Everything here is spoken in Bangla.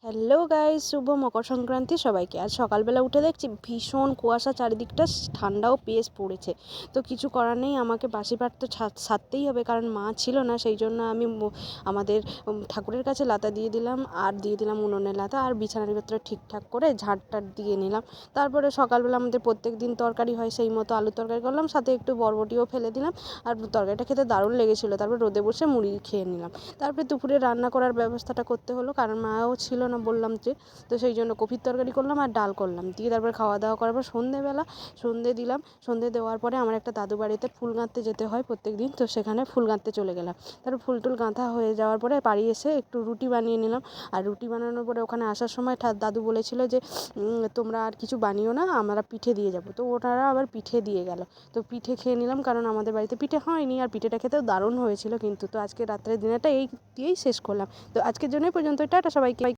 হ্যালো গাইস, শুভ মকর সংক্রান্তি সবাইকে। আজ সকালবেলা উঠে দেখছি ভীষণ কুয়াশা, চারিদিকটা ঠান্ডাও পেস পড়েছে। তো কিছু করার নেই, আমাকে বাসি ভাত তো সারতেই হবে, কারণ মা ছিল না। সেই জন্য আমি আমাদের ঠাকুরের কাছে লাতা দিয়ে দিলাম, আর দিয়ে দিলাম উনুনের লাতা, আর বিছানাপত্র ঠিকঠাক করে ঝাড় টাড় দিয়ে নিলাম। তারপরে সকালবেলা আমাদের প্রত্যেক দিন তরকারি হয়, সেই মতো আলুর তরকারি করলাম, সাথে একটু বরবটিও ফেলে দিলাম। আর তরকারিটা খেতে দারুণ লেগেছিলো। তারপর রোদে বসে মুড়ি খেয়ে নিলাম। তারপরে দুপুরে রান্না করার ব্যবস্থাটা করতে হলো, কারণ মাও ছিল না বললাম যে। তো সেই জন্য কপির তরকারি করলাম আর ডাল করলাম, দিয়ে তারপরে খাওয়া দাওয়া করার পর সন্ধেবেলা সন্ধে দিলাম। সন্ধে দেওয়ার পরে আমার একটা দাদু বাড়িতে ফুল গাঁথতে যেতে হয় প্রত্যেক দিন, তো সেখানে ফুল গাঁথতে চলে গেলাম। তারপর ফুল টুল গাঁথা হয়ে যাওয়ার পরে বাড়ি এসে একটু রুটি বানিয়ে নিলাম। আর রুটি বানানোর পরে ওখানে আসার সময় দাদু বলেছিল যে তোমরা আর কিছু বানিও না, আমরা পিঠে দিয়ে যাবো। তো ওনারা আবার পিঠে দিয়ে গেল। তো পিঠে খেয়ে নিলাম, কারণ আমাদের বাড়িতে পিঠে হয়নি, আর পিঠেটা খেতেও দারুণ হয়েছিল। কিন্তু তো আজকে রাত্রের দিনেটা এই দিয়েই শেষ করলাম। তো আজকের জন্য পর্যন্ত, টাটা সবাইকে।